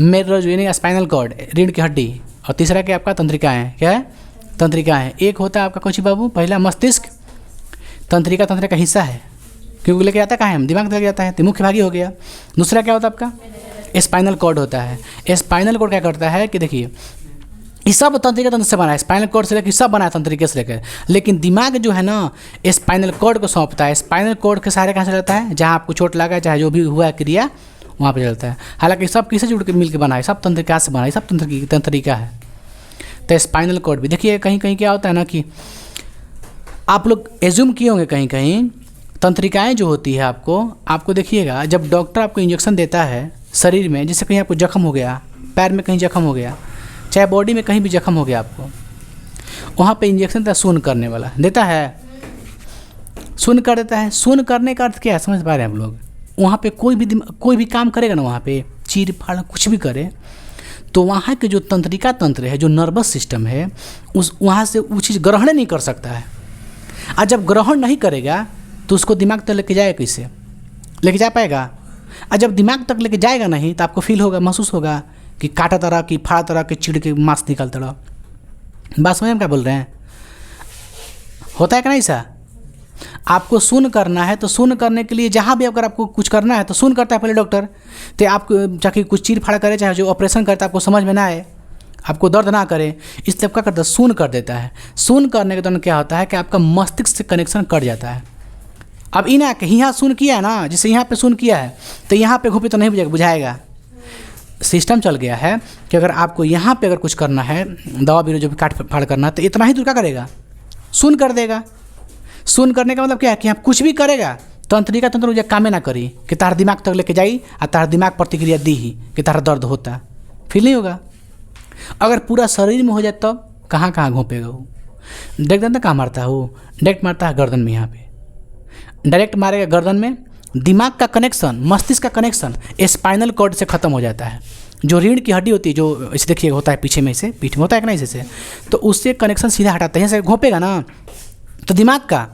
मेरुरज्जु यानी स्पाइनल कॉर्ड, रीढ़ की हड्डी, और तीसरा क्या आपका? तंत्रिकाएँ। क्या है? तंत्रिकाएँ। एक होता है आपका कौन सी बाबू? पहला मस्तिष्क तंत्रिका तंत्र का हिस्सा है, क्योंकि लेके जाता कहाँ है? हम दिमाग लेके जाता है, तो मुख्य भागी हो गया। दूसरा क्या होता है आपका? स्पाइनल कॉर्ड होता है। स्पाइनल कॉर्ड क्या करता है कि देखिए ये सब तंत्रिका तंत्र से बना है, स्पाइनल कॉर्ड से लेकर सब बना है तंत्रिका से लेकर, लेकिन दिमाग जो है ना स्पाइनल कॉर्ड को सौंपता है। स्पाइनल कॉर्ड के सहारे कहाँ से चलता है? जहाँ आपको चोट लगा है, चाहे जो भी हुआ है क्रिया, वहाँ पे चलता है। हालांकि सब किससे जुड़ के मिल के बना है? सब तंत्रिका से बना है, सब तंत्रिका है। तो स्पाइनल कॉर्ड भी देखिए कहीं कहीं क्या होता है ना कि आप लोग एज्यूम किए होंगे कहीं कहीं तंत्रिकाएँ जो होती है आपको देखिएगा, जब डॉक्टर आपको इंजेक्शन देता है शरीर में, जैसे कहीं आपको जख्म हो गया, पैर में कहीं जख्म हो गया, चाहे बॉडी में कहीं भी जख्म हो गया आपको, वहाँ पे इंजेक्शन देता है शून्य करने वाला, देता है, शून्य कर देता है। शून्य करने का अर्थ क्या है, समझ पा रहे हैं हम लोग? वहाँ पे कोई भी काम करेगा ना, वहाँ पे चीर फाड़ कुछ भी करे, तो वहाँ के जो तंत्रिका तंत्र है, जो नर्वस सिस्टम है, वहाँ से वो चीज़ ग्रहण नहीं कर सकता है। और जब ग्रहण नहीं करेगा तो उसको दिमाग तक लेके जाएगा, कैसे लेके जा पाएगा? और जब दिमाग तक लेके जाएगा नहीं तो आपको फील होगा, महसूस होगा कि काटा तरह की, फाड़ा तरह के, चिड़ के मांस निकलता रहा। बात समझ में क्या बोल रहे हैं? होता है कि नहीं सा? आपको शून्य करना है तो शून्य करने के लिए जहाँ भी अगर आपको कुछ करना है तो शून्य करता है पहले डॉक्टर, तो आपको चाहे कुछ चीर फाड़ करे, चाहे जो ऑपरेशन करता है आपको समझ में ना आए, आपको दर्द ना करे, इस तब क्या करता है, शून्य कर देता है। शून्य करने के दौरान क्या होता है कि आपका मस्तिष्क से कनेक्शन कट जाता है। अब इना के यहाँ शून्य किया है ना, जैसे यहाँ पे शून्य किया है तो यहाँ पे घोपे तो नहीं बुझाएगा। सिस्टम चल गया है कि अगर आपको यहाँ पे अगर कुछ करना है, दवा बीरो जो भी काट फाड़ करना है, तो इतना ही दूर क्या करेगा, शून्य कर देगा। शून्य करने का मतलब क्या है कि आप कुछ भी करेगा तंत्रिका तंत्र जो कामे ना करी कि तार दिमाग तक लेके जाई और तार दिमाग प्रतिक्रिया दी ही कि तारा दर्द होता, फील नहीं होगा। अगर पूरा शरीर में हो जाए तब कहाँ कहाँ घोंपेगा वो? डायरेक्ट जानता कहाँ मारता है वो? डायरेक्ट मारता है गर्दन में, यहाँ पे डायरेक्ट मारेगा गर्दन में। दिमाग का कनेक्शन, मस्तिष्क का कनेक्शन स्पाइनल कॉर्ड से ख़त्म हो जाता है। जो रीढ़ की हड्डी होती है, जो इसे देखिए होता है पीछे में, इसे पीठ में होता है कि नहीं, इसे तो उससे कनेक्शन सीधा हटाता है। जैसे घोंपेगा ना तो दिमाग का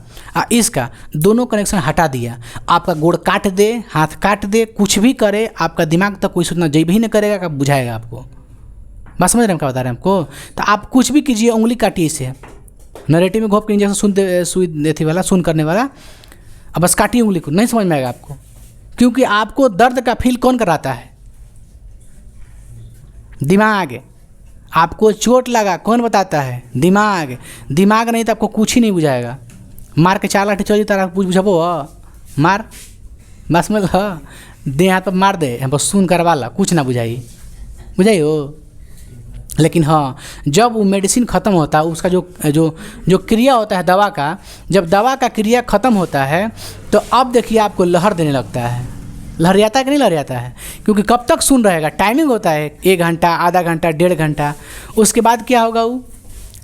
इसका दोनों कनेक्शन हटा दिया। आपका गोड़ काट दे, हाथ काट दे, कुछ भी करे, आपका दिमाग तक कोई सूचना जब ही नहीं करेगा, कब बुझाएगा आपको? बस समझ रहे हैं क्या बता रहे हैं आपको? तो आप कुछ भी कीजिए, उंगली काटिए इसे, नरेटिव में घोप के इंजेक्शन सुई देती वाला, सुन करने वाला, अब बस काटिए उंगली को, नहीं समझ में आएगा आपको, क्योंकि आपको दर्द का फील कौन कराता है? दिमाग। आपको चोट लगा कौन बताता है? दिमाग। दिमाग नहीं तो आपको कुछ ही नहीं बुझाएगा। मार के 4 लाठी चली तारा बुझबो, मार बस में दे हाथ पर मार दे, बस सुन करवा ला, कुछ ना बुझाई हो। लेकिन हाँ, जब वो मेडिसिन ख़त्म होता है, उसका जो क्रिया होता है दवा का, जब दवा का क्रिया ख़त्म होता है तो अब देखिए आपको लहर देने लगता है। लहरियाता है कि नहीं लहरियाता है? क्योंकि कब तक सुन रहेगा, टाइमिंग होता है 1 घंटा, आधा घंटा, 1.5 घंटा। उसके बाद क्या होगा, वो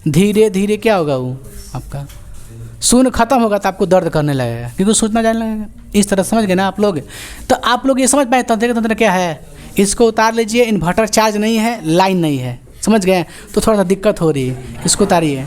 धीरे धीरे क्या होगा, वो आपका सुन खत्म होगा तो आपको दर्द करने लगेगा, क्योंकि सोचना जाने लगेगा। इस तरह समझ गए ना आप लोग? तो आप लोग ये समझ पाए तंत्र क्या है? इसको उतार लीजिए। इन्वर्टर चार्ज नहीं है, लाइन नहीं है, समझ गए? तो थोड़ा सा दिक्कत हो रही है, इसको उतारिए।